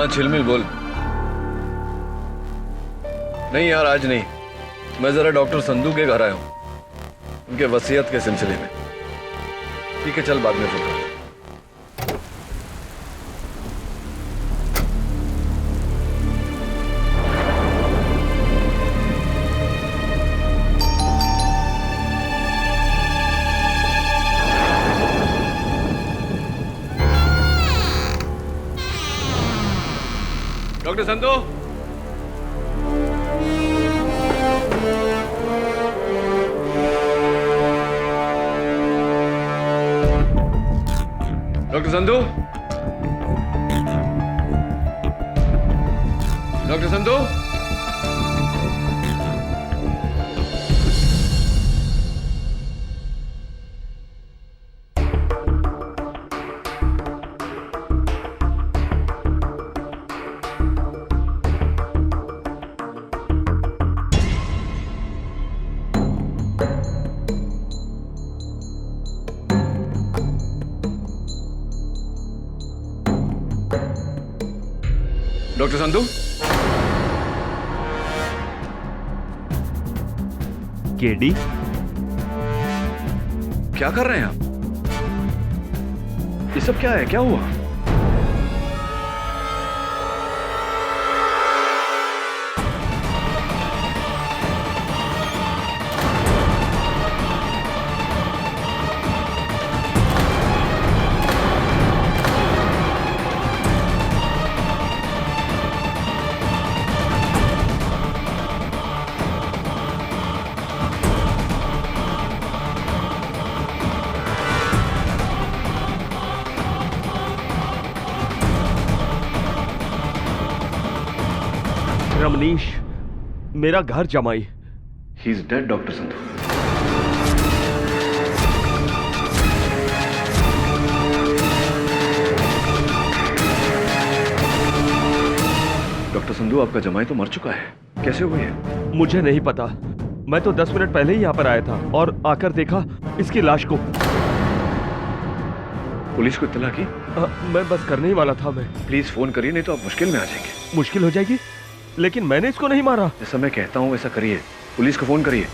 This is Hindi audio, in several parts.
हाँ छिलमिल बोल। नहीं यार आज नहीं, मैं जरा डॉक्टर संधू के घर आया हूँ, उनके वसीयत के सिलसिले में। ठीक है चल बाद में फोन कर। Doctor Sandhu, doctor Sandhu, doctor Sandhu. Doctor Sandhu, KD, क्या कर रहे हैं आप? ये सब क्या है, क्या हुआ? रमनीश, मेरा घर जमाई। He is dead doctor Sandhu. Doctor Sandhu आपका जमाई तो मर चुका है, कैसे हुई है? मुझे नहीं पता, मैं तो 10 मिनट पहले ही यहाँ पर आया था और आकर देखा इसकी लाश को। पुलिस को इत्तला की? मैं बस करने ही वाला था। मैं प्लीज फोन करिए, नहीं तो आप मुश्किल में आ जाएंगे। मुश्किल हो जाएगी, लेकिन मैंने इसको नहीं मारा। जैसा मैं कहता हूं वैसा करिए, पुलिस को फोन करिए।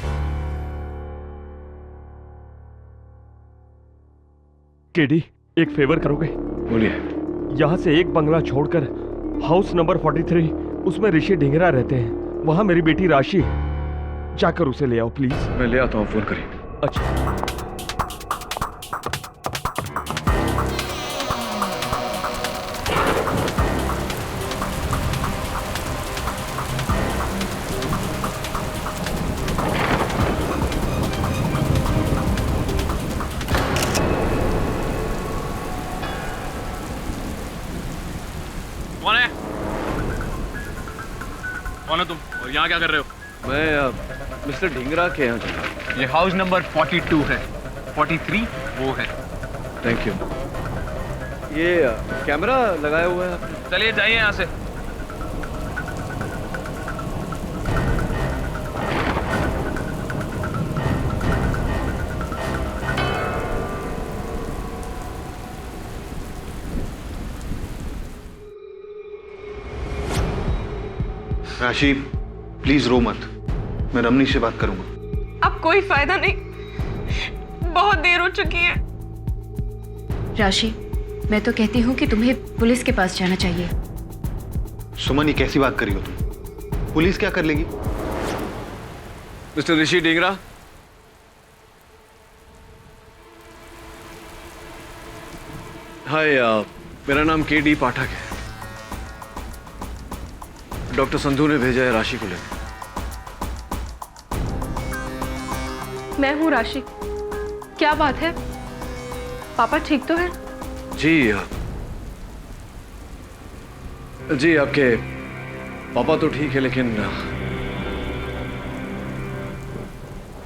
केडी, एक फेवर करोगे? बोलिए। यहाँ से एक बंगला छोड़कर हाउस नंबर 43, उसमें ऋषि ढिंगरा रहते हैं, वहां मेरी बेटी राशि है, जाकर उसे ले आओ प्लीज। मैं ले आता हूँ, फोन करिए। अच्छा। कौन है? कौन है तुम और यहाँ क्या कर रहे हो? मैं मिस्टर ढिंगरा के यहाँ चला। ये हाउस नंबर 42 है, 43 वो है। Thank you. ये कैमरा लगाया हुआ है आपने? चलिए जाइए यहाँ से। राशि प्लीज रो मत, मैं रमनीश से बात करूंगा। अब कोई फायदा नहीं, बहुत देर हो चुकी है। राशि, मैं तो कहती हूँ कि तुम्हें पुलिस के पास जाना चाहिए। सुमन, ये कैसी बात करी हो तुम? पुलिस क्या कर लेगी? मिस्टर ऋषि ढिंगरा, हाय, मेरा नाम केडी पाठक है। डॉक्टर संधू ने भेजा है राशि को लेकर। मैं हूँ राशि। क्या बात है? पापा ठीक तो है? जी जी, आपके पापा तो ठीक है, लेकिन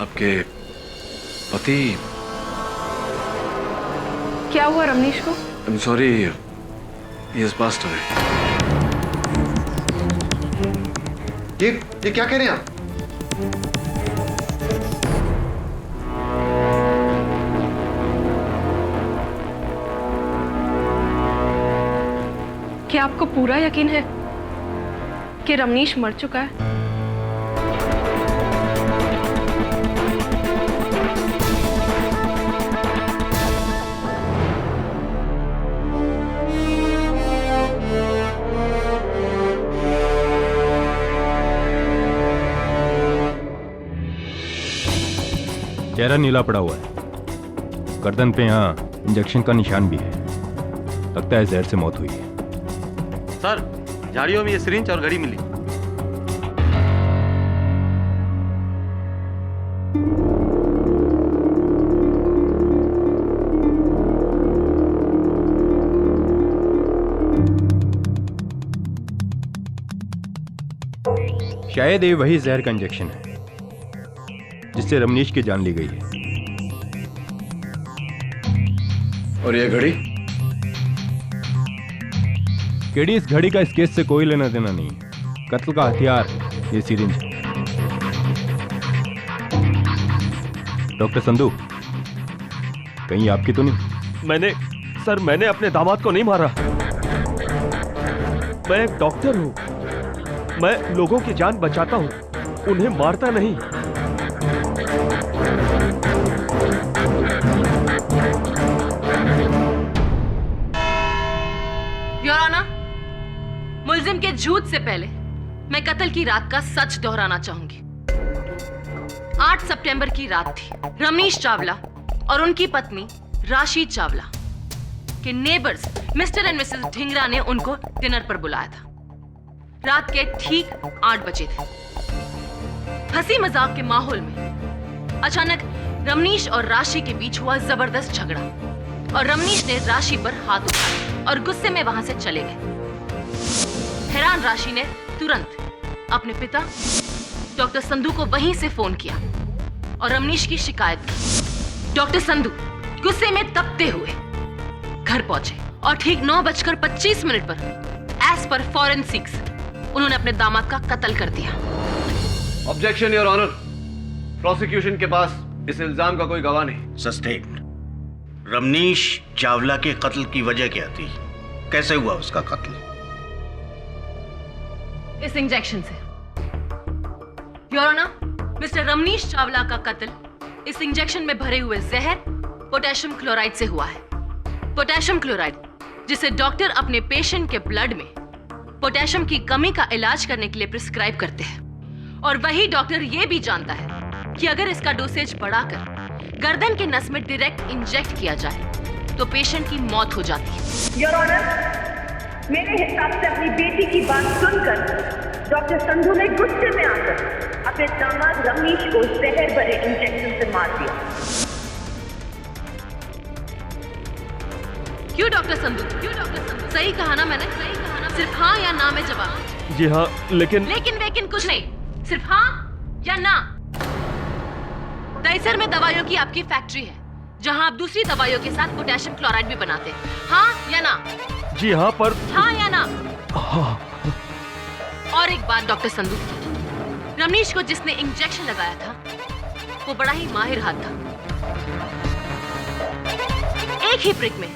आपके पति। क्या हुआ रमनीश को? I am sorry, he has passed away. ये क्या कह रहे हैं आप? क्या आपको पूरा यकीन है कि रमनीश मर चुका है? चेहरा नीला पड़ा हुआ है, गर्दन पे यहाँ इंजेक्शन का निशान भी है। लगता है जहर से मौत हुई है। सर, झाड़ियों में ये सिरिंज और घड़ी मिली। शायद ये वही जहर का इंजेक्शन है जिससे रमनीश की जान ली गई है। और ये घड़ी? केडी, इस घड़ी का इस केस से कोई लेना देना नहीं है। कत्ल का हथियार ये सिरिंज है। डॉक्टर संधू, कहीं आपकी तो नहीं? मैंने अपने दामाद को नहीं मारा। मैं एक डॉक्टर हूं, मैं लोगों की जान बचाता हूं, उन्हें मारता नहीं। योर ऑनर, मुल्जिम के झूठ से पहले मैं कत्ल की रात का सच दोहराना चाहूंगी। 8 सितंबर की रात थी। रमनीश चावला और उनकी पत्नी राशि चावला के neighbours mister and Mrs Dhingra ने उनको डिनर पर बुलाया था। रात के ठीक 8 बजे थे। हंसी मजाक के माहौल में अचानक रमनीश और राशि के बीच हुआ जबरदस्त झगड़ा और रमनीश ने राशि पर हाथ उठाया और गुस्से में वहां से चले गए। हैरान राशि ने तुरंत अपने पिता डॉक्टर संधू को वहीं से फोन किया और रमनीश की शिकायत की। डॉक्टर संधू गुस्से में तपते हुए घर पहुंचे और ठीक 9:25 पर एज पर फॉरेंसिक्स उन्होंने अपने दामाद का कत्ल कर दिया। ऑब्जेक्शन योर ऑनर, प्रोसिक्यूशन के पास इस इल्जाम का कोई गवाह नहीं। सस्टेन्ड। रमनीश चावला के कत्ल की वजह क्या थी? कैसे हुआ उसका कत्ल? इस इंजेक्शन से। Your honour, mister Ramnish Chawla का कत्ल इस इंजेक्शन में भरे हुए जहर पोटेशियम क्लोराइड से हुआ है। पोटेशियम क्लोराइड जिसे डॉक्टर अपने पेशेंट के ब्लड में पोटेशियम की कमी का इलाज करने के लिए प्रिस्क्राइब करते हैं और वही डॉक्टर यह भी जानता है कि अगर इसका डोसेज बढ़ाकर गर्दन के नस में डायरेक्ट इंजेक्ट किया जाए तो पेशेंट की मौत हो जाती है। योर ऑनर, मेरे हिसाब से अपनी बेटी की बात सुनकर डॉक्टर संधू ने गुस्से में आकर अपने दामाद रमनीश को जहर भरे इंजेक्शन से मार दिया। क्यों डॉक्टर संधू? सही कहा ना मैंने? सही कहा ना? सिर्फ हाँ या ना में जवाब। जी हाँ, लेकिन कुछ नहीं, सिर्फ हाँ या ना। दहीसर में दवाइयों की आपकी फैक्ट्री है जहां आप दूसरी दवाइयों के साथ पोटेशियम क्लोराइड भी बनाते हैं। हाँ या ना? जी हाँ, पर हाँ या ना? हाँ। और एक बात डॉक्टर संधू, रमनीश को जिसने इंजेक्शन लगाया था वो बड़ा ही माहिर हाथ था। एक ही प्रिक में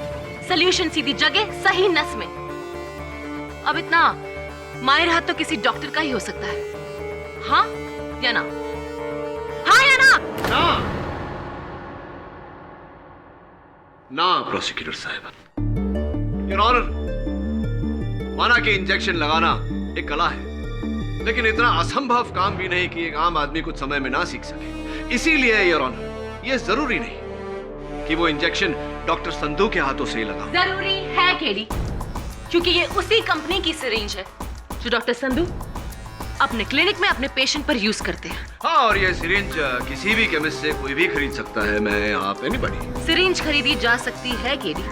सॉल्यूशन सीधी जगह सही नस में। अब इतना माहिर हाथ तो किसी डॉक्टर का ही हो सकता है। हाँ या ना? हाँ या ना? ना प्रोसिक्यूटर साहब। योर ऑनर, माना कि इंजेक्शन लगाना एक कला है, लेकिन इतना असंभव काम भी नहीं कि एक आम आदमी कुछ समय में ना सीख सके। इसीलिए योर ऑनर, यह जरूरी नहीं कि वो इंजेक्शन डॉक्टर संधू के हाथों से ही लगा। जरूरी है केडी, क्योंकि ये उसी कंपनी की सिरिंज है जो डॉक्टर संधू अपने क्लिनिक में अपने पेशेंट पर यूज करते हैं। हाँ, और ये सिरिंज किसी भी केमिस्ट से कोई भी खरीद सकता है। मैं यहाँ पे नहीं बड़ी। सिरिंज खरीदी जा सकती है केडी,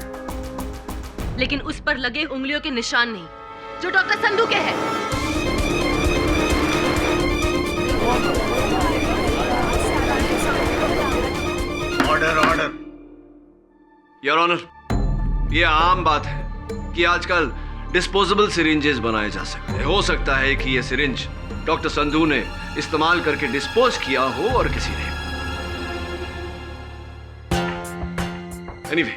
लेकिन उस पर लगे उंगलियों के निशान नहीं जो डॉक्टर संधू के हैं। Order order. योर ऑनर, ये आम बात है कि आजकल डिस्पोजेबल सिरिंजेस बनाए जा सकते हैं। हो सकता है कि ये सिरिंज डॉक्टर संधू ने इस्तेमाल करके डिस्पोज किया हो और किसी ने। एनीवे,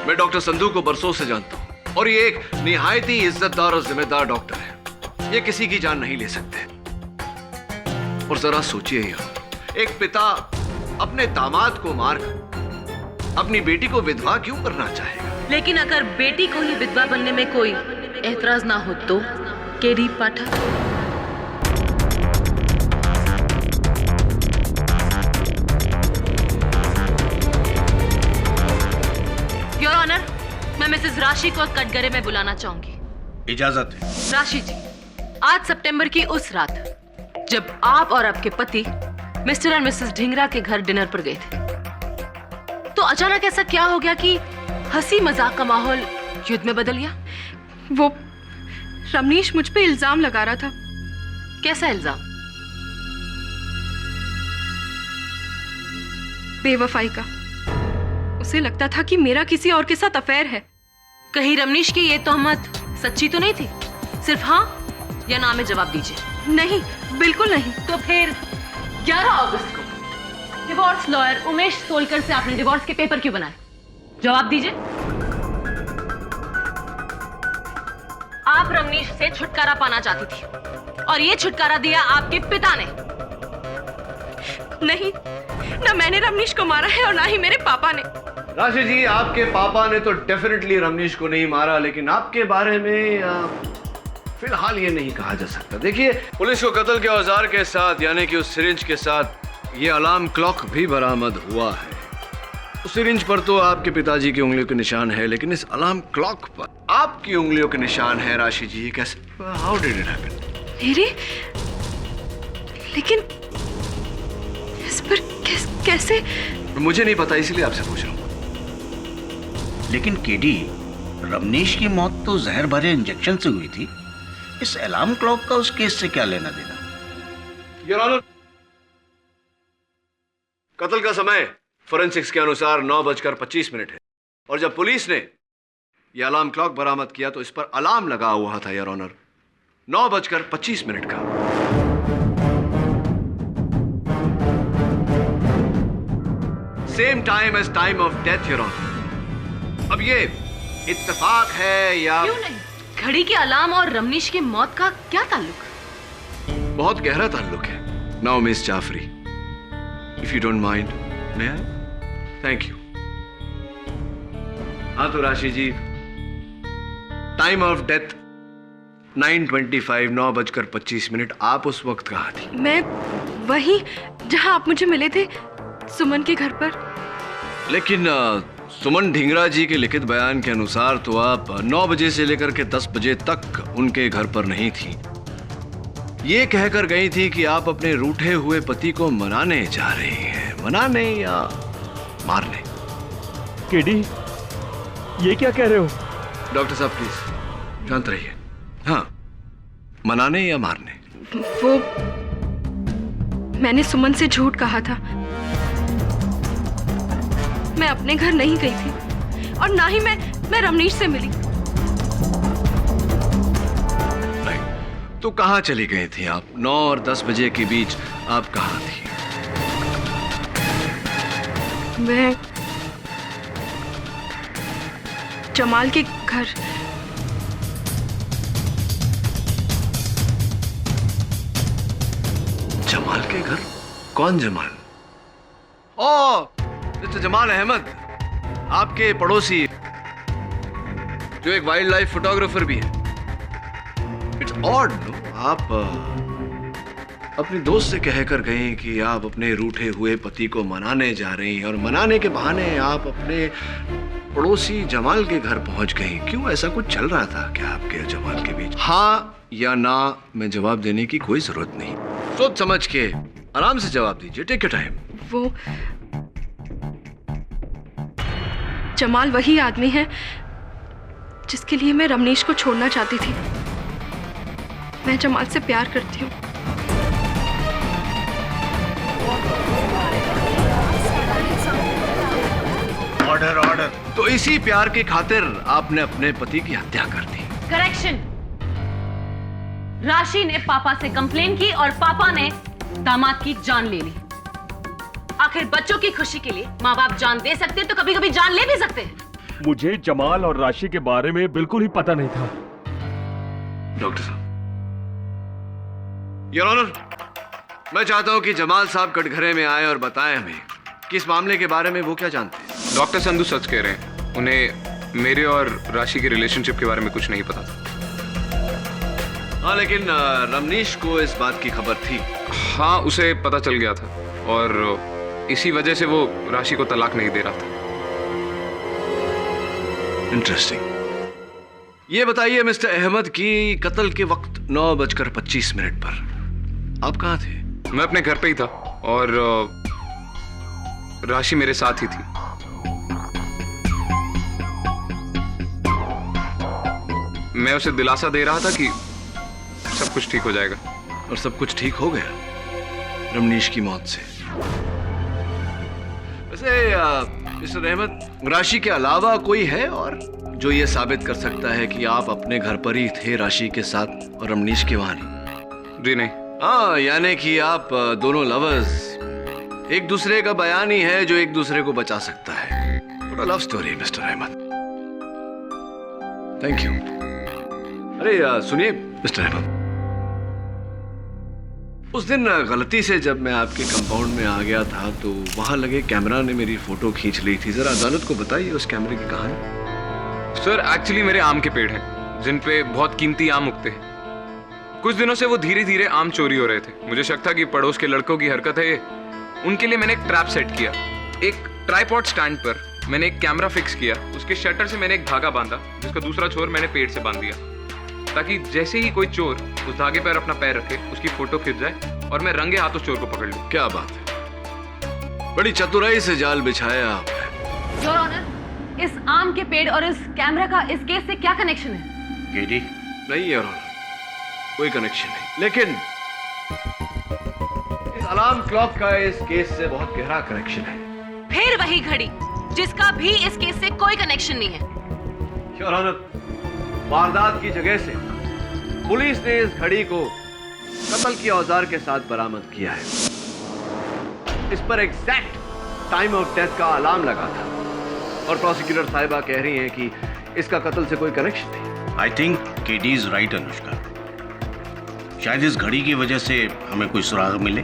मैं डॉक्टर संधू को बरसों से जानता हूं और ये एक निहायती इज्जतदार और जिम्मेदार डॉक्टर है। ये किसी की जान नहीं ले सकते। और जरा सोचिए यार, एक पिता अपने दामाद को मारकर अपनी बेटी को विधवा क्यों करना चाहेगा? लेकिन अगर बेटी को ही विधवा बनने में कोई एतराज ना हो तो केडी पाठक। योर ऑनर, मैं मिसेस राशि को कटघरे में बुलाना चाहूंगी। इजाजत है। राशि जी, 8 सितंबर की उस रात जब आप और आपके पति मिस्टर और मिसेस ढिंगरा के घर डिनर पर गए थे, तो अचानक ऐसा क्या हो गया कि हंसी मजाक का माहौल युद्ध में बदल गया? वो रमनीश मुझ पे इल्जाम लगा रहा था। कैसा इल्जाम? बेवफाई का। उसे लगता था कि मेरा किसी और के साथ अफेयर है। कहीं रमनीश की ये तोहमत सच्ची तो नहीं थी? सिर्फ हाँ या ना में जवाब दीजिए। नहीं, बिल्कुल नहीं। तो फिर 11 अगस्त को डिवोर्स लॉयर उमेश सोलकर से आपने डिवोर्स के पेपर क्यों बनाए? जवाब दीजिए। आप रमनीश से छुटकारा पाना चाहती थी और ये छुटकारा दिया आपके पिता ने। नहीं, ना मैंने रमनीश को मारा है और ना ही मेरे पापा ने। राशि जी, आपके पापा ने तो डेफिनेटली रमनीश को नहीं मारा, लेकिन आपके बारे में फिलहाल ये नहीं कहा जा सकता। देखिए, पुलिस को कत्ल के औजार के साथ यानी कि उस सिरिंज के साथ ये अलार्म क्लॉक भी बरामद हुआ है। उस सिरिंज पर तो आपके पिताजी की उंगलियों के निशान है, लेकिन इस अलार्म क्लॉक पर आपकी उंगलियों के निशान है। राशि जी, ये कैसे? How did it happen? मेरे? लेकिन इस पर कैसे? मुझे नहीं पता, इसलिए आपसे पूछ रहा हूँ। लेकिन केडी, रमनीश की मौत तो जहर भरे इंजेक्शन से हुई थी। इस अलार्म क्लॉक का उस केस से क्या लेना देना? योर ऑनर, कत्ल का समय फोरेंसिक्स के अनुसार 9:25 है और जब पुलिस ने यह अलार्म क्लॉक बरामद किया तो इस पर अलार्म लगा हुआ था योर ऑनर 9:25 का। Same time as time of death your honour. अब ये इत्तेफाक है या? क्यों नहीं? घड़ी के अलार्म और रमनीश की मौत का क्या ताल्लुक? बहुत गहरा ताल्लुक है। Now miss Jafri, if you don't mind, may I? Thank you. हाँ तो राशि जी, टाइम ऑफ डेथ 9:25, 9:25। आप उस वक्त कहाँ थी? मैं वहीं जहां आप मुझे मिले थे, सुमन के घर पर। लेकिन सुमन ढिंगरा जी के लिखित बयान के अनुसार तो आप 9 बजे से लेकर के 10 बजे तक उनके घर पर नहीं थी। ये कहकर गई थी कि आप अपने रूठे हुए पति को मनाने जा रही हैं। मनाने या मारने? केडी, ये क्या कह रहे हो? डॉक्टर साहब प्लीज शांत रहिए। हाँ, मनाने या मारने? वो मैंने सुमन से झूठ कहा था। मैं अपने घर नहीं गई थी और ना ही मैं रमनीश से मिली। नहीं, तो कहाँ चली गई थी आप? 9 और 10 बजे के बीच आप कहाँ थी? मैं जमाल के घर। जमाल के घर? कौन जमाल? ओ, मिस्टर जमाल अहमद, आपके पड़ोसी जो एक वाइल्ड लाइफ फोटोग्राफर भी है। इट्स ऑड नो, आप अपनी दोस्त से कहकर गए कि आप अपने रूठे हुए पति को मनाने जा रही हैं और मनाने के बहाने आप अपने पड़ोसी जमाल के घर पहुंच गई। क्यों? ऐसा कुछ चल रहा था क्या आपके और जमाल के बीच? हाँ या ना में जवाब देने की कोई जरूरत नहीं। सोच समझ के आराम से जवाब दीजिए। Take your time. वो जमाल वही आदमी है जिसके लिए मैं रमनीश को छोड़ना चाहती थी। मैं जमाल से प्यार करती हूँ। Order order. तो इसी प्यार की खातिर आपने अपने पति की हत्या कर दी। करेक्शन। राशि ने पापा से कंप्लेन की और पापा ने दामाद की जान ले ली। आखिर बच्चों की खुशी के लिए माँ बाप जान दे सकते हैं तो कभी कभी जान ले भी सकते हैं। मुझे जमाल और राशि के बारे में बिल्कुल ही पता नहीं था। डॉक्टर साहब, योर ऑनर, मैं चाहता हूं कि जमाल साहब कटघरे में आए और बताएं हमें कि इस मामले के बारे में वो क्या जानते हैं। डॉक्टर संधू सच कह रहे हैं, उन्हें मेरे और राशि के रिलेशनशिप के बारे में कुछ नहीं पता था। हाँ, लेकिन रमनीश को इस बात की खबर थी। हाँ, उसे पता चल गया था और इसी वजह से वो राशि को तलाक नहीं दे रहा था। इंटरेस्टिंग। ये बताइए मिस्टर अहमद कि कत्ल के वक्त 9:25 पर आप कहाँ थे? मैं अपने घर पे ही था और राशि मेरे साथ ही थी। मैं उसे दिलासा दे रहा था कि सब कुछ ठीक हो जाएगा। और सब कुछ ठीक हो गया रमनीश की मौत से। वैसे मिस्टर अहमद, राशि के अलावा कोई है और जो ये साबित कर सकता है कि आप अपने घर पर ही थे राशि के साथ और रमनीश के वहां नहीं? जी नहीं। हाँ, यानी कि आप दोनों लवर्स, एक दूसरे का बयान ही है जो एक दूसरे को बचा सकता है। थोड़ा love story mister Ahmed. Thank you. अरे सुनिए मिस्टर अहमद, उस दिन गलती से जब मैं आपके कंपाउंड में आ गया था तो वहां लगे कैमरा ने मेरी फोटो खींच ली थी। जरा अदालत को बताइए उस कैमरे की कहानी। सर, एक्चुअली मेरे आम के पेड़ हैं जिन पे बहुत कीमती आम उगते हैं। कुछ दिनों से वो धीरे धीरे आम चोरी हो रहे थे। मुझे शक था कि पड़ोस के लड़कों की हरकत है ये। उनके लिए मैंने एक ट्रैप सेट किया। एक ट्राइपॉड स्टैंड पर मैंने एक कैमरा फिक्स किया। उसके शटर से मैंने एक धागा बांधा जिसका दूसरा छोर मैंने पेड़ से बांध दिया, ताकि जैसे ही कोई चोर उस धागे पर अपना पैर रखे उसकी फोटो खिंच जाए और मैं रंगे हाथों चोर को पकड़ लूं। क्या बात है, बड़ी चतुराई से जाल बिछाया आपने। योर ऑनर, इस आम के पेड़ और इस कैमरा का इस केस से क्या कनेक्शन है? केडी, नहीं योर ऑनर, कोई कनेक्शन नहीं। लेकिन इस अलार्म क्लॉक का इस केस से बहुत गहरा कनेक्शन है। फिर वही घड़ी जिसका भी इस केस से कोई कनेक्शन नहीं है। योर ऑनर, वारदात की जगह से पुलिस ने इस घड़ी को कत्ल के औजार के साथ बरामद किया है। इस पर एग्जैक्ट टाइम ऑफ डेथ का अलार्म लगा था और प्रोसिक्यूटर साहिबा कह रही हैं कि इसका कत्ल से कोई कनेक्शन नहीं। I think KD is right Anushka. शायद इस घड़ी की वजह से हमें कोई सुराग मिले।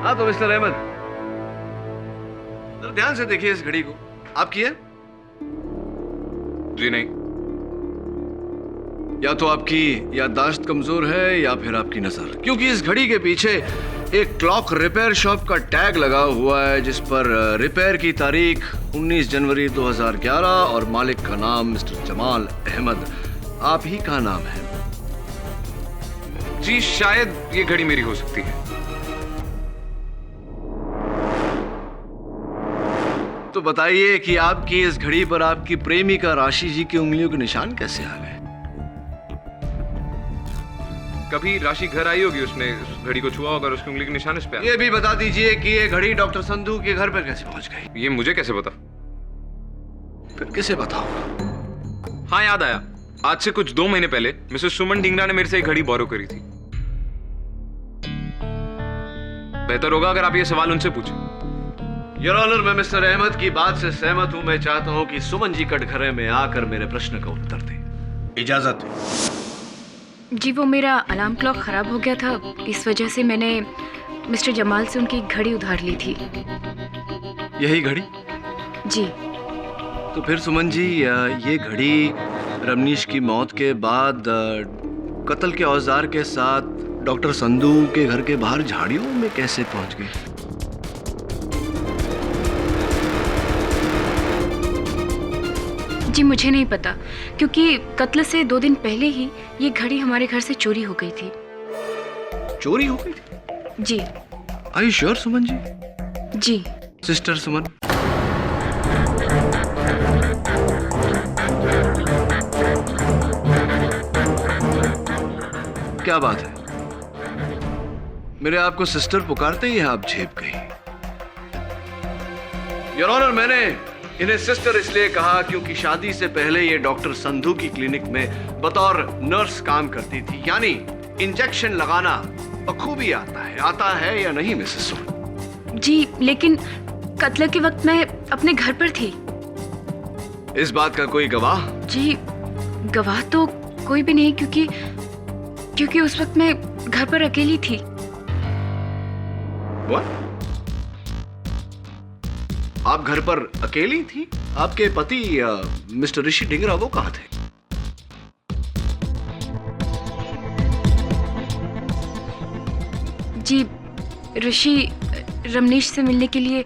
हाँ तो मिस्टर अहमद, ध्यान से देखिए इस घड़ी को। आपकी है? जी नहीं। या तो आपकी याददाश्त कमजोर है या फिर आपकी नजर, क्योंकि इस घड़ी के पीछे एक क्लॉक रिपेयर शॉप का टैग लगा हुआ है जिस पर रिपेयर की तारीख 19 जनवरी 2011 और मालिक का नाम मिस्टर जमाल अहमद आप ही का नाम है। जी, शायद ये घड़ी मेरी हो सकती है। तो बताइए कि आपकी इस घड़ी पर आपकी प्रेमिका राशि जी की उंगलियों के निशान कैसे आ गए? कभी राशि घर आई होगी, उसने उस घड़ी को छुआ होगा और उसकी उंगली के निशान इस पे आ गए। ये भी बता दीजिए कि ये घड़ी डॉक्टर संधू के घर पर कैसे पहुंच गई? ये मुझे कैसे पता? फिर किसे बताओ? हाँ, याद आया। आज से कुछ 2 महीने पहले मिसेस सुमन ढींगरा ने मेरे से एक घड़ी बोरो करी थी। बेहतर होगा अगर आप ये सवाल उनसे पूछें। योर ऑनर, मैं मिस्टर अहमद की बात से सहमत हूं। मैं चाहता हूं कि सुमन जी कटघरे में आकर मेरे प्रश्न का उत्तर दें। इजाजत है। जी, वो मेरा अलार्म क्लॉक खराब हो गया था, इस वजह से मैंने मिस्टर जमाल से उनकी घड़ी उधार ली थी। यही घड़ी? जी। तो फिर सुमन जी, ये घड़ी रमनीश की मौत के बाद कत्ल के औजार के साथ डॉक्टर संधू के घर के बाहर झाड़ियों में कैसे पहुंच गई? जी, मुझे नहीं पता, क्योंकि कत्ल से 2 दिन पहले ही ये घड़ी हमारे घर से चोरी हो गई थी। चोरी हो गई थी? जी। Are you sure Suman ji? जी। सिस्टर सुमन, क्या बात है? मेरे आपको सिस्टर पुकारते ही आप झेप गई। योर ऑनर, मैंने इन्हें सिस्टर इसलिए कहा क्योंकि शादी से पहले ये डॉक्टर संधू की क्लिनिक में बतौर नर्स काम करती थी। यानी इंजेक्शन लगाना बखूबी आता है या नहीं मिसेस सुमन? जी, लेकिन कत्ल के वक्त मैं अपने घर पर थी। इस बात का कोई गवाह? जी, गवाह तो कोई भी नहीं, क्योंकि उस वक्त मैं घर पर अकेली थी। What? आप घर पर अकेली थी? आपके पति मिस्टर ऋषि ढिंगरा वो कहाँ थे? जी, ऋषि रमनीश से मिलने के लिए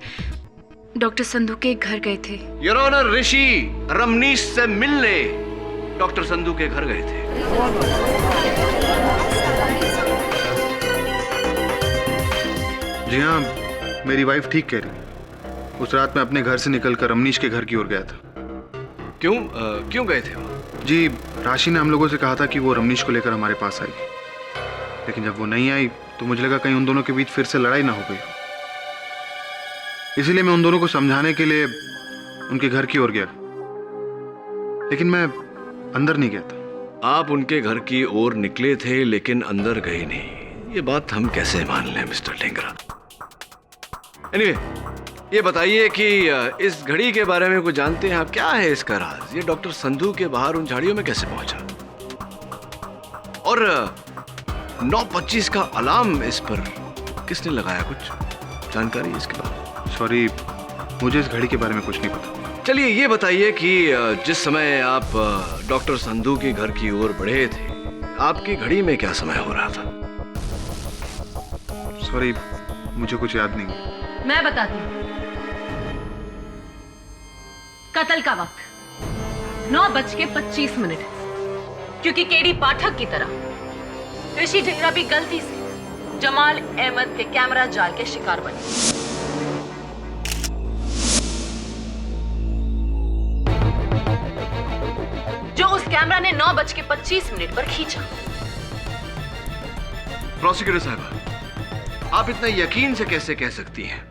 डॉक्टर संधू के घर गए थे। योर ऑनर, ऋषि रमनीश से मिलने डॉक्टर संधू के घर गए थे। जी हाँ, मेरी वाइफ ठीक कह रही। उस रात मैं अपने घर से निकलकर रमनीश के घर की ओर गया था। क्यों गए थे वो? जी, राशि ने हम लोगों से कहा था कि वो रमनीश को लेकर हमारे पास आई, लेकिन जब वो नहीं आई तो मुझे लगा कहीं उन दोनों के बीच फिर से लड़ाई ना हो गई। इसीलिए मैं उन दोनों को समझाने के लिए उनके घर की ओर गया, लेकिन मैं अंदर नहीं गया था। आप उनके घर की ओर निकले थे लेकिन अंदर गए नहीं, ये बात हम कैसे मान लें मिस्टर ढिंगरा? एनीवे, ये बताइए कि इस घड़ी के बारे में कुछ जानते हैं आप? क्या है इसका राज? ये डॉक्टर संधू के बाहर उन झाड़ियों में कैसे पहुंचा? और 9:25 का अलार्म इस पर किसने लगाया? कुछ जानकारी है इसके बारे में? सॉरी, मुझे इस घड़ी के बारे में कुछ नहीं पता। चलिए ये बताइए कि जिस समय आप डॉक्टर संधू के घर की ओर बढ़े थे, आपकी घड़ी में क्या समय हो रहा था? सॉरी, मुझे कुछ याद नहीं। मैं बताती हूँ। कत्ल का वक्त 9:25, क्योंकि केडी पाठक की तरह ऋषि ढिंगरा भी गलती से जमाल अहमद के कैमरा जाल के शिकार बने। जो उस कैमरा ने 9:25 पर खींचा। प्रोसिक्यूटर साहब, आप इतना यकीन से कैसे कह सकती हैं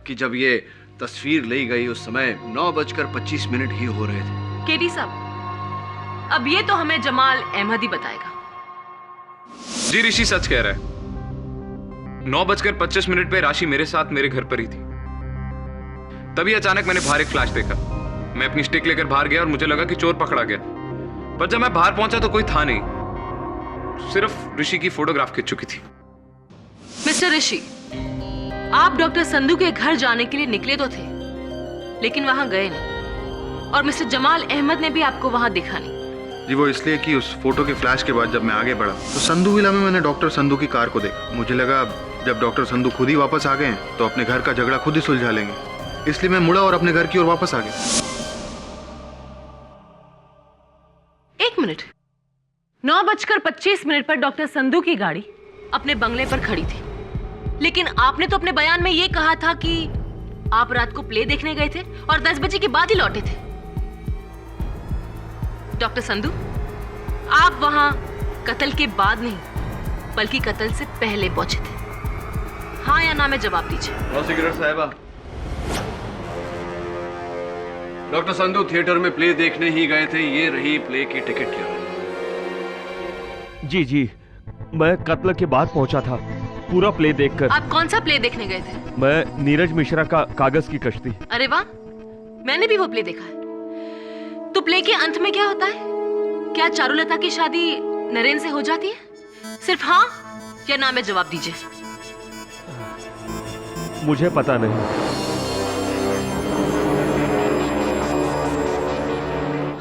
कि जब ये तस्वीर ली गई उस समय 9:25 ही हो रहे थे? केडी साहब, अब ये तो हमें जमाल अहमद ही बताएगा। जी, ऋषि सच कह रहा है। 9:25 पे राशि मेरे साथ मेरे घर पर ही थी। तभी अचानक मैंने बाहर एक फ्लैश देखा। मैं अपनी स्टिक लेकर बाहर गया और मुझे लगा कि चोर पकड़ा गया, पर जब मैं बाहर पहुंचा तो कोई था नहीं, सिर्फ ऋषि की फोटोग्राफ खिंच चुकी थी। मिस्टर ऋषि, आप डॉक्टर संधू के घर जाने के लिए निकले तो थे, लेकिन वहां गए नहीं, और मिस्टर जमाल अहमद ने भी आपको वहां देखा नहीं। जी, वो इसलिए कि उस फोटो के फ्लैश के बाद जब मैं आगे बढ़ा तो संधू विला में मैंने डॉक्टर संधू की कार को देखा। मुझे लगा जब डॉक्टर संधू खुद ही वापस आ गए हैं तो अपने घर का झगड़ा खुद ही सुलझा लेंगे, इसलिए मैं मुड़ा और अपने घर की ओर वापस आ गया। 1 मिनट, 9:25 पर डॉक्टर संधू की गाड़ी अपने बंगले पर खड़ी थी, लेकिन आपने तो अपने बयान में यह कहा था कि आप रात को प्ले देखने गए थे और 10 बजे के बाद ही लौटे थे। डॉक्टर संधू, आप वहां कत्ल के बाद नहीं, बल्कि कत्ल से पहले पहुंचे थे। हाँ या ना में जवाब दीजिए। प्रोसिक्यूटर साहिबा, डॉक्टर संधू थिएटर में प्ले देखने ही गए थे, ये रही प्ले की टिकट क्या? जी, मैं कत्ल के बाद पहुंचा था, पूरा प्ले देखकर। आप कौन सा प्ले देखने गए थे? मैं नीरज मिश्रा का कागज की कश्ती। अरे वाह, मैंने भी वो प्ले देखा है। तो प्ले के अंत में क्या होता है? क्या चारुलता की शादी नरेन से हो जाती है? सिर्फ हाँ या ना में जवाब दीजिए। मुझे पता नहीं।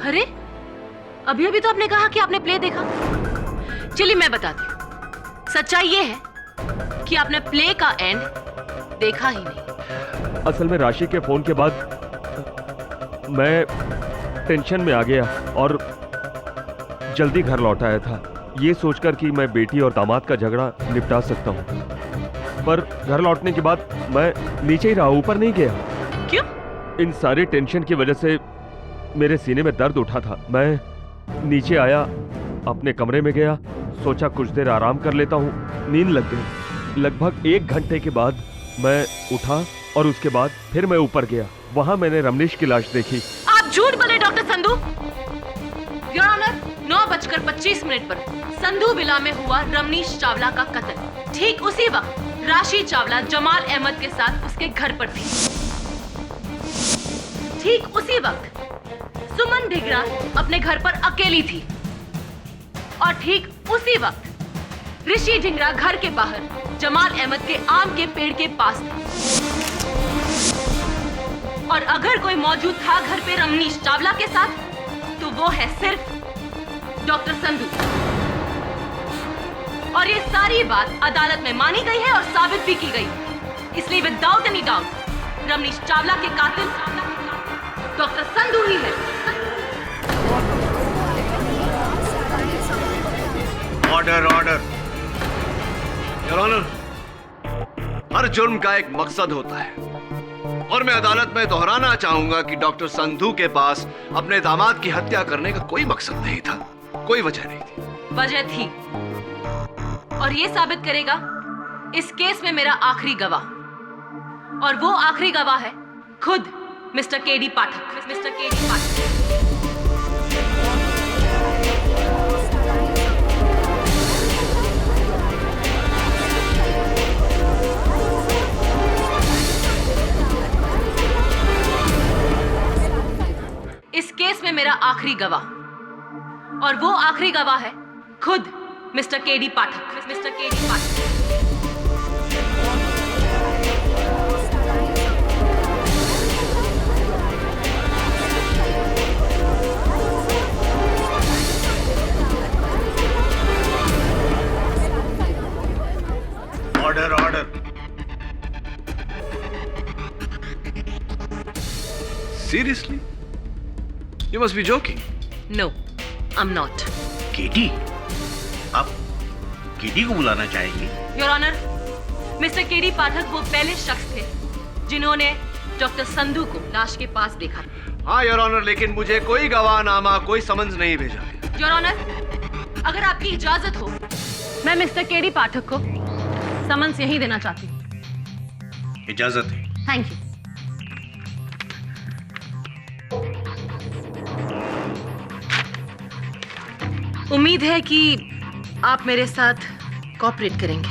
अरे, अभी अभी तो आपने कहा कि आपने प्ले देखा। चलिए मैं बताती हूँ। सच्चाई ये है कि आपने प्ले का एंड देखा ही नहीं। असल में राशि के फोन के बाद मैं टेंशन में आ गया और जल्दी घर लौट आया था, ये सोचकर कि मैं बेटी और दामाद का झगड़ा निपटा सकता हूँ। पर घर लौटने के बाद मैं नीचे ही रहा, ऊपर नहीं गया। क्यों? इन सारे टेंशन की वजह से मेरे सीने में दर्द उठा था। मैं नीचे आया, अपने कमरे में गया, सोचा कुछ देर आराम कर लेता हूँ। नींद लग गई। लगभग 1 घंटे के बाद मैं उठा और उसके बाद फिर मैं ऊपर गया। वहां मैंने रमनीश की लाश देखी। आप झूठ बोले डॉक्टर संधू। योर ऑनर, 9:25 पर संधू विला में हुआ रमनीश चावला का कत्ल। ठीक उसी वक्त राशि चावला जमाल अहमद के साथ उसके घर पर थी। ठीक उसी वक्त सुमन ढिगरा अपने घर पर अकेली थी और ठीक उसी वक्त ऋषि ढिंगरा घर के बाहर जमाल अहमद के आम के पेड़ के पास था। और अगर कोई मौजूद था घर पे रमनीश चावला के साथ, तो वो है सिर्फ डॉक्टर संधू। और ये सारी बात अदालत में मानी गई है और साबित भी की गई। इसलिए without any doubt Ramnish Chawla के कातिल डॉक्टर संधू ही है। Order order. योर ऑनर, हर जुर्म का एक मकसद होता है और मैं अदालत में दोहराना चाहूंगा कि डॉक्टर संधू के पास अपने दामाद की हत्या करने का कोई मकसद नहीं था, कोई वजह नहीं थी। वजह थी और ये साबित करेगा इस केस में मेरा आखिरी गवाह, और वो आखिरी गवाह है खुद मिस्टर केडी पाठक। मिस्टर केडी पाठक इस केस में मेरा आखिरी गवाह, और वो आखिरी गवाह है खुद mister KD Pathak. Mister KD Pathak order order. Seriously? You must be joking. No, I'm not. KD, आप केडी को बुलाना चाहेंगे? योर ऑनर, मिस्टर केडी पाठक वो पहले शख्स थे जिन्होंने डॉक्टर संधू को लाश के पास देखा। हाँ योर ऑनर, लेकिन मुझे कोई गवाहनामा, कोई समन्स नहीं भेजा है। योर ऑनर, अगर आपकी इजाजत हो, मैं मिस्टर केडी पाठक को समन्स यहीं देना चाहती हूँ। इजाजत है। Thank you. उम्मीद है कि आप मेरे साथ कोऑपरेट करेंगे।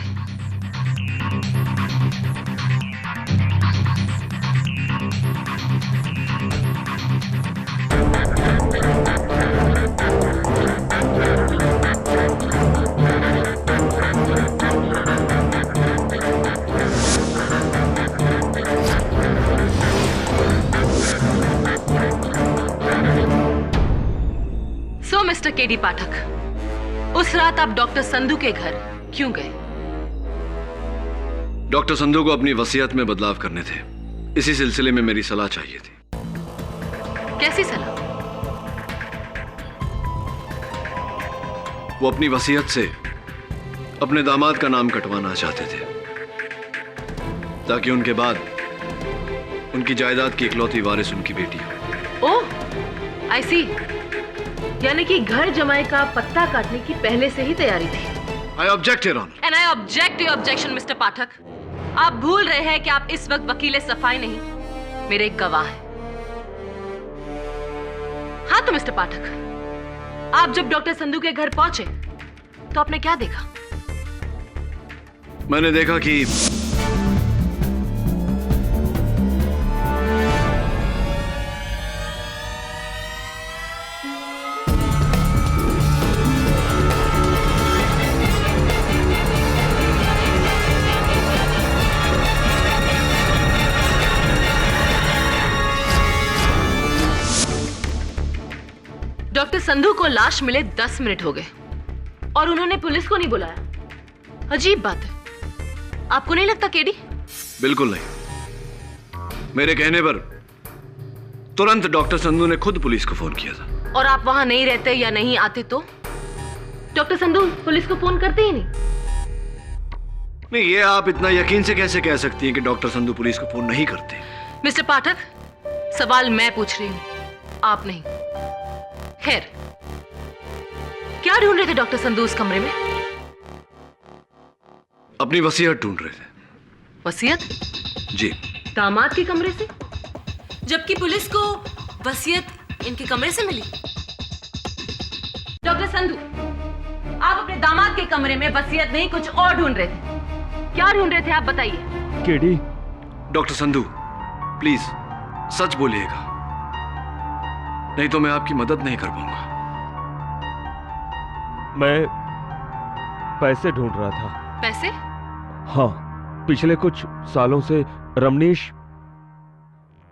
सो मिस्टर केडी पाठक, उस रात आप डॉक्टर संधू के घर क्यों गए? डॉक्टर संधू को अपनी वसीयत में बदलाव करने थे, इसी सिलसिले में मेरी सलाह चाहिए थी। कैसी सलाह? वो अपनी वसीयत से अपने दामाद का नाम कटवाना चाहते थे ताकि उनके बाद उनकी जायदाद की इकलौती वारिस उनकी बेटी हो। ओह, आई सी। यानी कि घर जमाई का पत्ता काटने की पहले से ही तैयारी थी। I object, Your Honor. And I object to your objection, mister Pathak. आप भूल रहे हैं कि आप इस वक्त वकील सफाई नहीं, मेरे एक गवाह हैं। हाँ तो मिस्टर पाठक, आप जब डॉक्टर संधू के घर पहुंचे तो आपने क्या देखा? मैंने देखा कि डॉक्टर संधू को लाश मिले 10 मिनट हो गए और उन्होंने पुलिस को नहीं बुलाया। अजीब बात है, आपको नहीं लगता केडी? बिल्कुल नहीं। मेरे कहने पर तुरंत डॉक्टर संधू ने खुद पुलिस को फोन किया था। और आप वहां नहीं रहते या नहीं आते तो डॉक्टर संधू पुलिस को फोन करते ही नहीं? नहीं, ये आप इतना यकीन से कैसे कह सकती हैं कि डॉक्टर संधू पुलिस को फोन नहीं करते? मिस्टर पाठक, सवाल मैं पूछ रही हूं, आप नहीं। खैर, क्या ढूंढ रहे थे डॉक्टर संधू उस कमरे में? अपनी वसीयत ढूंढ रहे थे। वसीयत? जी। दामाद के कमरे से? जबकि पुलिस को वसीयत इनके कमरे से मिली। डॉक्टर संधू, आप अपने दामाद के कमरे में वसीयत नहीं कुछ और ढूंढ रहे थे। क्या ढूंढ रहे थे आप, बताइए। केडी, डॉक्टर संधू, प्लीज सच बोलिएगा, नहीं तो मैं आपकी मदद नहीं कर पाऊंगा। मैं पैसे ढूंढ रहा था। पैसे? हाँ, पिछले कुछ सालों से रमनीश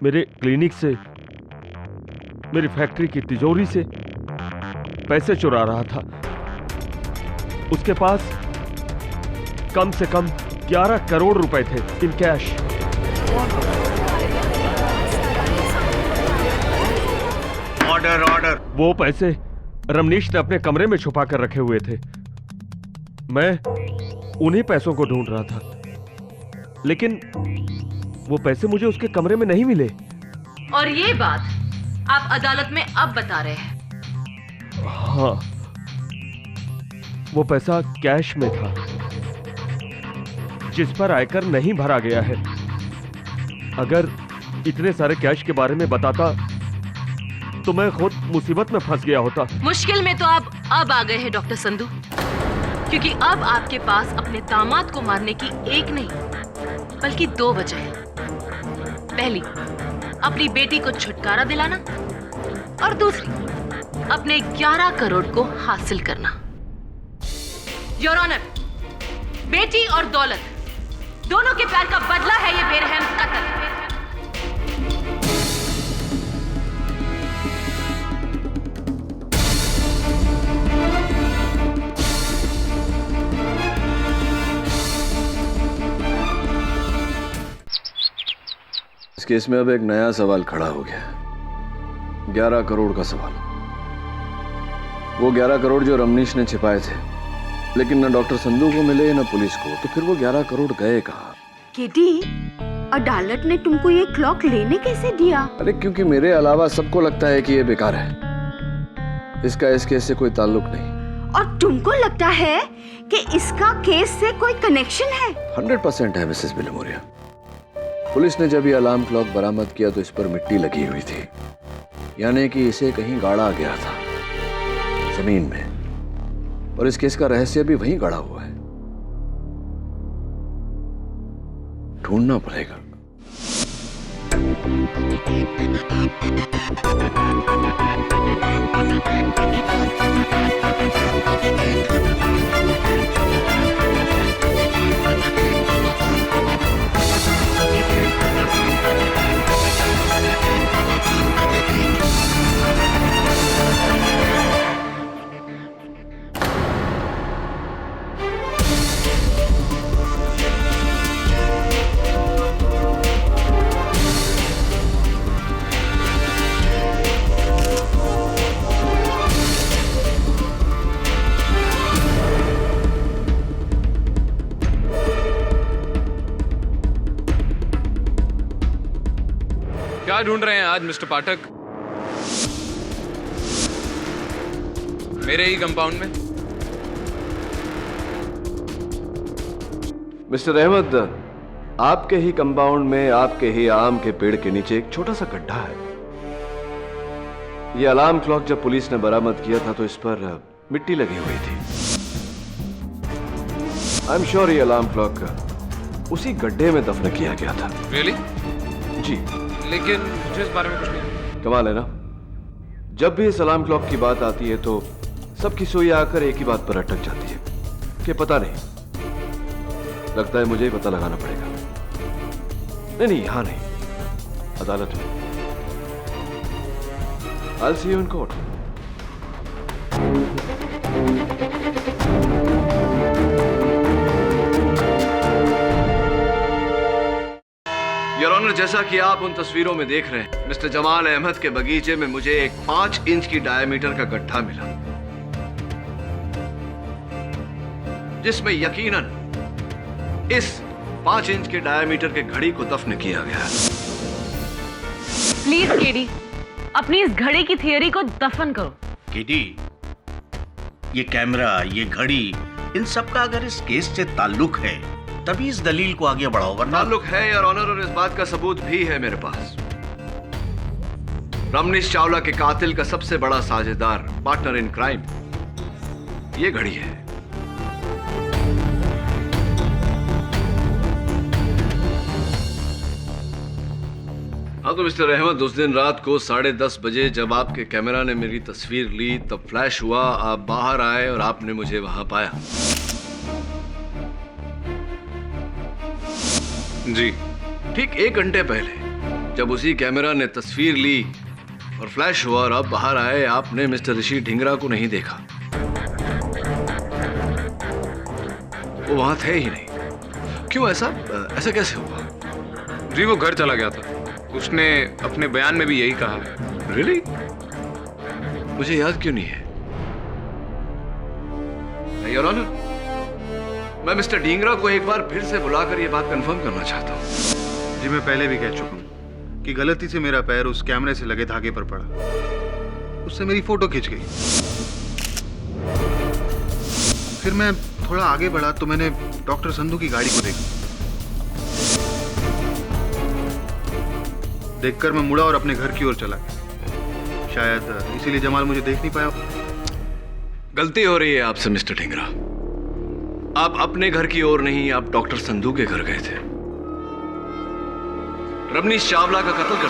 मेरे क्लिनिक से, मेरी फैक्ट्री की तिजोरी से पैसे चुरा रहा था। उसके पास कम से कम 11 करोड़ रुपए थे इन कैश। Order order. वो पैसे रमनीश ने अपने कमरे में छुपा कर रखे हुए थे। मैं उन्हीं पैसों को ढूंढ रहा था, लेकिन वो पैसे मुझे उसके कमरे में नहीं मिले। और ये बात आप अदालत में अब बता रहे हैं? हाँ, वो पैसा कैश में था जिस पर आयकर नहीं भरा गया है। अगर इतने सारे कैश के बारे में बताता तो मैं खुद मुसीबत में फंस गया होता। मुश्किल में तो आप अब आ गए हैं डॉक्टर संधू, क्योंकि अब आपके पास अपने दामाद को मारने की एक नहीं बल्कि 2 वजह है। पहली, अपनी बेटी को छुटकारा दिलाना, और दूसरी, अपने 11 करोड़ को हासिल करना। योर ऑनर, बेटी और दौलत दोनों के प्यार का बदला है ये बेरहम कत्ल। इस केस में अब एक नया सवाल खड़ा हो गया, 11 करोड़ का सवाल। वो 11 करोड़ जो रमनीश ने छिपाए थे, लेकिन न डॉक्टर संधू को मिले न पुलिस को, तो फिर वो 11 करोड़ गए कहाँ? केडी, अदालत ने तुमको ये क्लॉक लेने कैसे दिया? अरे क्योंकि मेरे अलावा सबको लगता है कि ये बेकार है, इसका इस केस से कोई ताल्लुक नहीं। और तुमको लगता है कि इसका केस से कोई कनेक्शन है? 100% है मिसेस बिलमोरिया। पुलिस ने जब ये अलार्म क्लॉक बरामद किया तो इस पर मिट्टी लगी हुई थी, यानी कि इसे कहीं गाड़ा गया था जमीन में, और इस केस का रहस्य भी वहीं गड़ा हुआ है। ढूंढना पड़ेगा। क्या ढूंढ रहे हैं आज मिस्टर पाठक? मेरे ही कंपाउंड में? मिस्टर अहमद, आपके ही कंपाउंड में, आपके ही आम के पेड़ के नीचे एक छोटा सा गड्ढा है। यह अलार्म क्लॉक जब पुलिस ने बरामद किया था तो इस पर मिट्टी लगी हुई थी। आई एम श्योर ये अलार्म क्लॉक उसी गड्ढे में दफन किया गया था। रियली? जी। लेकिन मुझे इस बारे में कुछ नहीं। कमाल है ना, जब भी इस अलार्म क्लॉक की बात आती है तो सबकी सुई आकर एक ही बात पर अटक जाती है कि पता नहीं। लगता है मुझे ही पता लगाना पड़ेगा। नहीं, यहां नहीं, अदालत में। I'll see you in court. Your honour, जैसा कि आप उन तस्वीरों में देख रहे हैं, मिस्टर जमाल अहमद के बगीचे में मुझे एक 5 इंच की डायमीटर का गड्ढा मिला, जिसमें यकीनन इस 5 इंच के डायमीटर के घड़ी को दफन किया गया। प्लीज केडी, अपनी इस घड़ी की थियरी को दफन करो। केडी, ये कैमरा, ये घड़ी, इन सब का अगर इस केस से ताल्लुक है तभी इस दलील को आगे बढ़ाओ, वरना ताल्लुक है योर ऑनर, और इस बात का सबूत भी है मेरे पास। रमनीश चावला के कातिल का सबसे बड़ा साझेदार, पार्टनर इन क्राइम, ये घड़ी है। हाँ तो मिस्टर अहमद, उस दिन रात को 10:30 बजे जब आपके कैमरा ने मेरी तस्वीर ली तब फ्लैश हुआ, आप बाहर आए और आपने मुझे वहां पाया। जी। ठीक 1 घंटे पहले जब उसी कैमरा ने तस्वीर ली और फ्लैश हुआ और आप बाहर आए, आपने मिस्टर ऋषि ढींगरा को नहीं देखा। वो वहां थे ही नहीं। क्यों ऐसा ऐसा कैसे हुआ? जी वो घर चला गया था, उसने अपने बयान में भी यही कहा है। रियली? मुझे याद क्यों नहीं है? योर ऑनर, मैं मिस्टर ढींगरा को एक बार फिर से बुलाकर यह बात कंफर्म करना चाहता हूं। जी मैं पहले भी कह चुका हूँ कि गलती से मेरा पैर उस कैमरे से लगे धागे पर पड़ा, उससे मेरी फोटो खिंच गई। फिर मैं थोड़ा आगे बढ़ा तो मैंने डॉक्टर संधू की गाड़ी को देखा। देखकर मैं मुड़ा और अपने घर की ओर चला गया। शायद इसीलिए जमाल मुझे देख नहीं पाया। गलती हो रही है आपसे मिस्टर ढींगरा। आप अपने घर की ओर नहीं, आप डॉक्टर संधू के घर गए थे। रमनीश चावला का कत्ल कर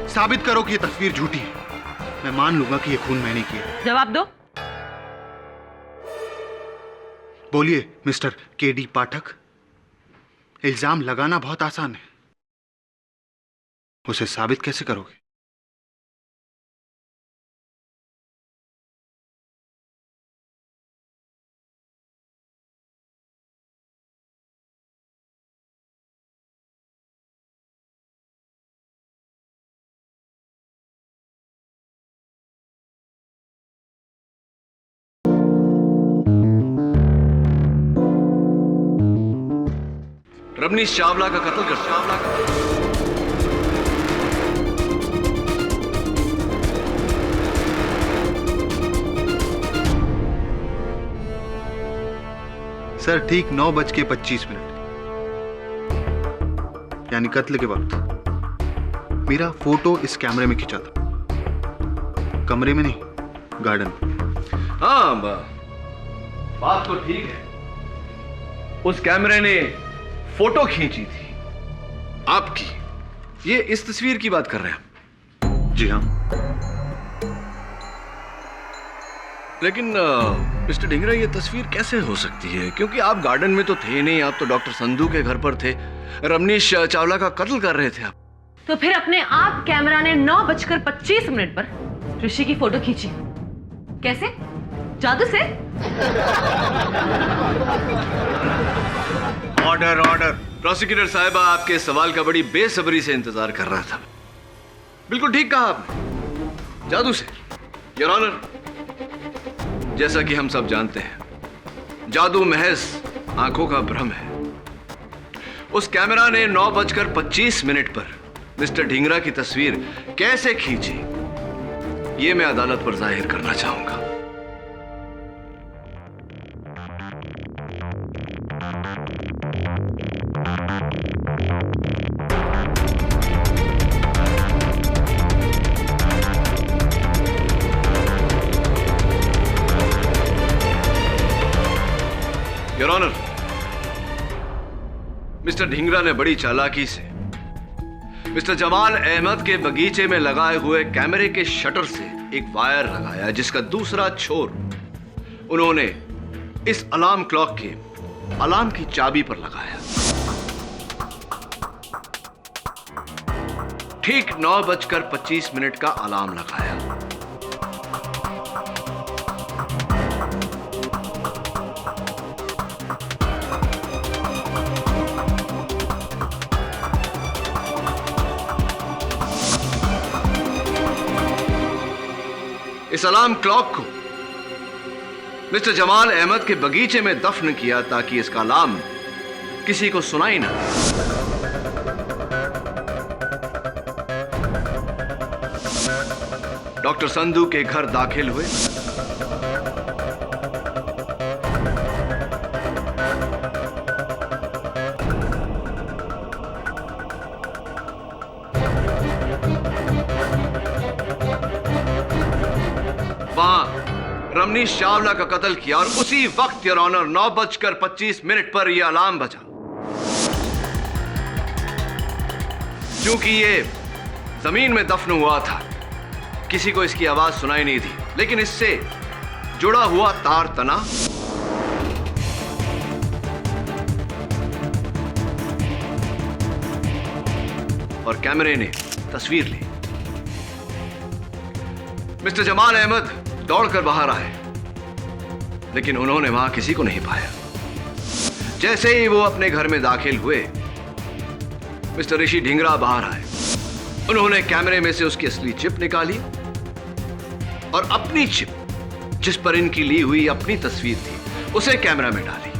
साबित करो कि ये तस्वीर झूठी है। मैं मान लूंगा कि ये खून मैंने किया है। जवाब दो। बोलिए मिस्टर केडी पाठक। इल्जाम लगाना बहुत आसान है, उसे साबित कैसे करोगे? रमनीश चावला का कत्ल कर सर ठीक 9:25 यानी कत्ल के वक्त मेरा फोटो इस कैमरे में खिंचा था, कमरे में नहीं, गार्डन में। हाँ बात तो ठीक है, उस कैमरे ने फोटो खींची थी आपकी। ये इस तस्वीर की बात कर रहे हैं? जी हाँ। लेकिन मिस्टर ढींगरा, ये तस्वीर कैसे हो सकती है? क्योंकि आप गार्डन में तो थे नहीं, आप तो डॉक्टर संधू के घर पर थे, रमनीश चावला का कत्ल कर रहे थे आप। तो फिर अपने आप कैमरा ने 9:25 पर ऋषि की फोटो खींची। कैसे? जादू से? ऑर्डर। प्रोसिक्यूटर साहिबा आपके सवाल का बड़ी बेसब्री से इंतजार कर रहा था। बिल्कुल ठीक कहा आपने, जादू से। योर ऑनर, जैसा कि हम सब जानते हैं, जादू महज आंखों का भ्रम है। उस कैमरा ने 9:25 पर मिस्टर ढींगरा की तस्वीर कैसे खींची, ये मैं अदालत पर जाहिर करना चाहूंगा। योर ऑनर, मिस्टर ढींगरा ने बड़ी चालाकी से मिस्टर जमाल अहमद के बगीचे में लगाए हुए कैमरे के शटर से एक वायर लगाया, जिसका दूसरा छोर उन्होंने इस अलार्म क्लॉक के अलार्म की चाबी पर लगाया। ठीक 9:25 का अलार्म लगाया। इस अलार्म क्लॉक को मिस्टर जमाल अहमद के बगीचे में दफन किया ताकि इसका अलार्म किसी को सुनाई ना। डॉक्टर संधू के घर दाखिल हुए। रमनीश चावला का कत्ल किया और उसी वक्त योर ऑनर 9:25 पर यह अलार्म बजा। क्योंकि ये जमीन में दफन हुआ था, किसी को इसकी आवाज सुनाई नहीं थी, लेकिन इससे जुड़ा हुआ तार तना और कैमरे ने तस्वीर ली। मिस्टर जमाल अहमद दौड़कर बाहर आए, लेकिन उन्होंने वहां किसी को नहीं पाया। जैसे ही वो अपने घर में दाखिल हुए, मिस्टर ऋषि ढींगरा बाहर आए। उन्होंने कैमरे में से उसकी असली चिप निकाली और अपनी चिप, जिस पर इनकी ली हुई अपनी तस्वीर थी, उसे कैमरा में डाली।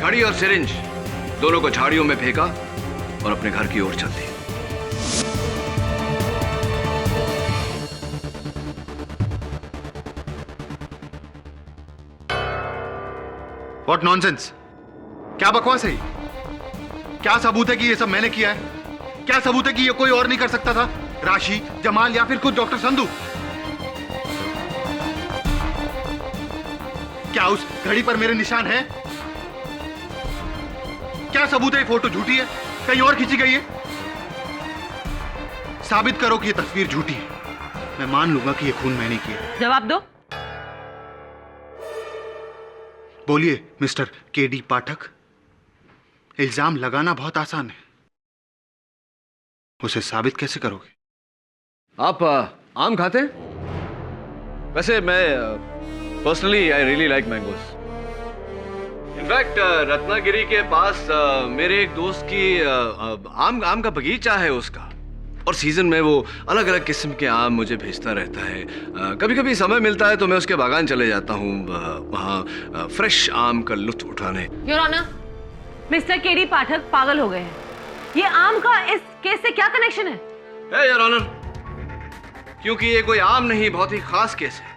घड़ी और सिरिंज दोनों को झाड़ियों में फेंका और अपने घर की ओर चल दी। What nonsense? क्या बकवास है ये? क्या सबूत है कि ये सब मैंने किया है? क्या सबूत है कि ये कोई और नहीं कर सकता था? राशि, जमाल या फिर खुद डॉक्टर संधू? क्या उस घड़ी पर मेरे निशान हैं? क्या सबूत है ये फोटो झूठी है, कहीं और खींची गई है? साबित करो कि ये तस्वीर झूठी है, मैं मान लूंगा कि ये खून मैंने किया। जवाब दो। बोलिए मिस्टर केडी पाठक। इल्जाम लगाना बहुत आसान है, उसे साबित कैसे करोगे? आप आम खाते हैं? वैसे मैं personally I really like mangoes. In fact Ratnagiri के पास मेरे एक दोस्त की आम का बगीचा है उसका, और सीजन में वो अलग अलग किस्म के आम मुझे भेजता रहता है। कभी कभी समय मिलता है तो मैं उसके बागान चले जाता हूँ वहाँ फ्रेश आम का लुत्फ उठाने। योर ऑनर, मिस्टर केडी पाठक पागल हो गए हैं। ये आम का इस केस से क्या कनेक्शन है? योर ऑनर, क्योंकि ये कोई आम नहीं, बहुत ही खास केस है।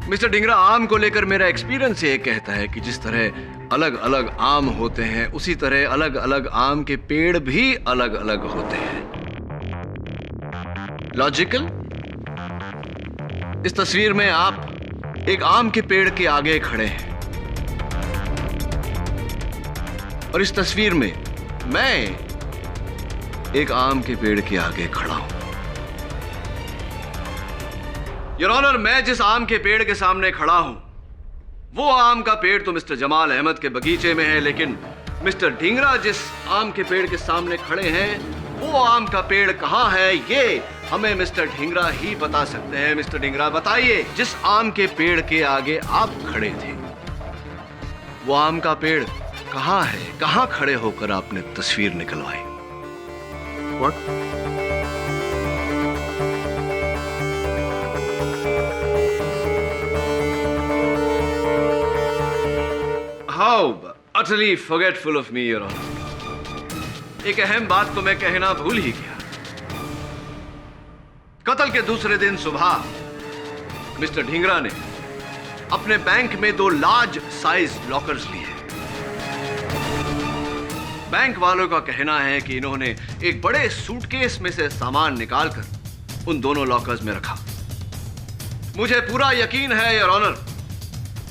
मिस्टर ढींगरा, आम को लेकर मेरा एक्सपीरियंस ये कहता है कि जिस तरह अलग अलग आम होते हैं, उसी तरह अलग अलग आम के पेड़ भी अलग अलग होते हैं। लॉजिकल? इस तस्वीर में आप एक आम के पेड़ के आगे खड़े हैं और इस तस्वीर में मैं एक आम के पेड़ के आगे खड़ा हूं। योर ऑनर, मैं जिस आम के पेड़ के सामने खड़ा हूं, वो आम का पेड़ तो मिस्टर जमाल अहमद के बगीचे में है, लेकिन मिस्टर ढींगरा जिस आम के पेड़ के सामने खड़े हैं, वो आम का पेड़ कहां है, ये हमें मिस्टर ढींगरा ही बता सकते हैं। मिस्टर ढींगरा, बताइए, जिस आम के पेड़ के आगे आप खड़े थे, वो आम का पेड़ कहां है? कहां खड़े होकर आपने तस्वीर निकलवाई? What? How utterly forgetful of me, Your Honor. एक अहम बात तो मैं कहना भूल ही गया। कत्ल के दूसरे दिन सुबह मिस्टर ढींगरा ने अपने बैंक में 2 लार्ज साइज लॉकर्स लिए। बैंक वालों का कहना है कि इन्होंने एक बड़े सूटकेस में से सामान निकालकर उन दोनों लॉकर्स में रखा। मुझे पूरा यकीन है, योर ऑनर,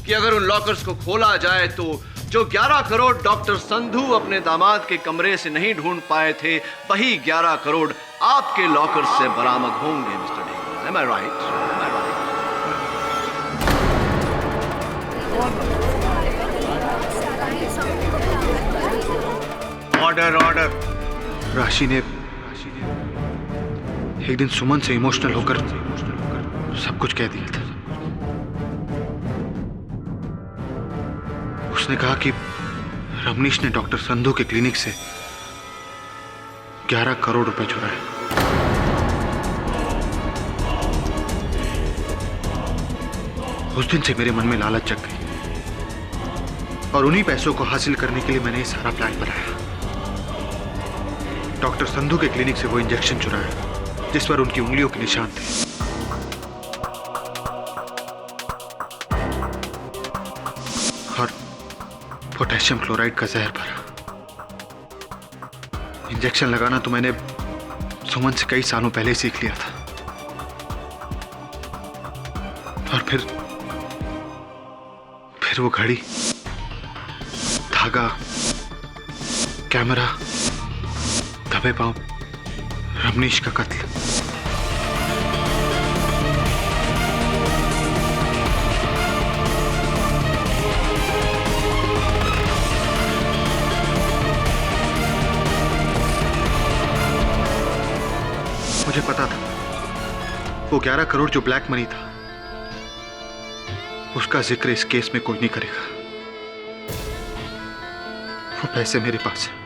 कि अगर उन लॉकर्स को खोला जाए तो जो 11 करोड़ डॉक्टर संधू अपने दामाद के कमरे से नहीं ढूंढ पाए थे, वही 11 करोड़ आपके लॉकर्स से बरामद होंगे। Mister Dhingra, am I right? Order order. राशि ने एक दिन सुमन से इमोशनल होकर सब कुछ कह दिया था। उसने कहा कि रमनीश ने डॉक्टर संधू के क्लिनिक से 11 करोड़ रुपए चुराए। उस दिन से मेरे मन में लालच जग गई और उन्हीं पैसों को हासिल करने के लिए मैंने ये सारा प्लान बनाया। डॉक्टर संधू के क्लिनिक से वो इंजेक्शन चुराया जिस पर उनकी उंगलियों के निशान थे। और पोटेशियम क्लोराइड का जहर भरा। इंजेक्शन लगाना तो मैंने सुमन से कई सालों पहले ही सीख लिया था। और फिर वो घड़ी, धागा, कैमरा, दबे पांव, रमनीश का कत्ल। मुझे पता था वो 11 करोड़ जो ब्लैक मनी था, उसका जिक्र इस केस में कोई नहीं करेगा। वो पैसे मेरे पास है।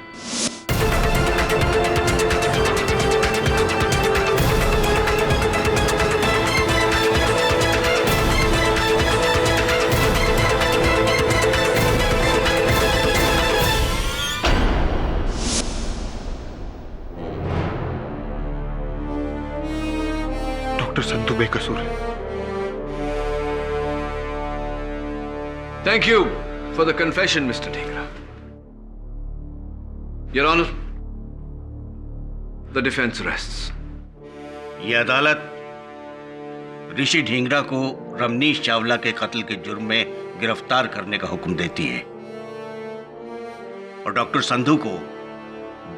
डॉक्टर संधू बेकसूर है। Thank you for the confession, Mr. Dhingra. Your Honor, the defense rests. ये अदालत ऋषि ढींगरा को रमनीश चावला के कत्ल के जुर्म में गिरफ्तार करने का हुक्म देती है और डॉक्टर संधू को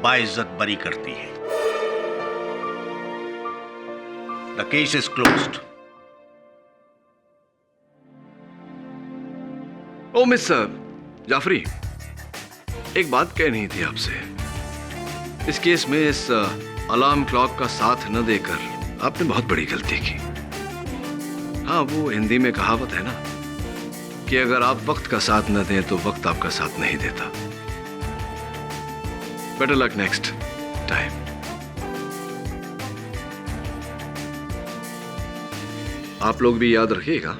बाइज्जत बरी करती है। The case is closed. ओ मिस्टर जाफरी, एक बात कहनी थी आपसे। इस केस में इस अलार्म क्लॉक का साथ न देकर आपने बहुत बड़ी गलती की। हाँ, वो हिंदी में कहावत है ना कि अगर आप वक्त का साथ न दें तो वक्त आपका साथ नहीं देता। Better luck next time. आप लोग भी याद रखिएगा।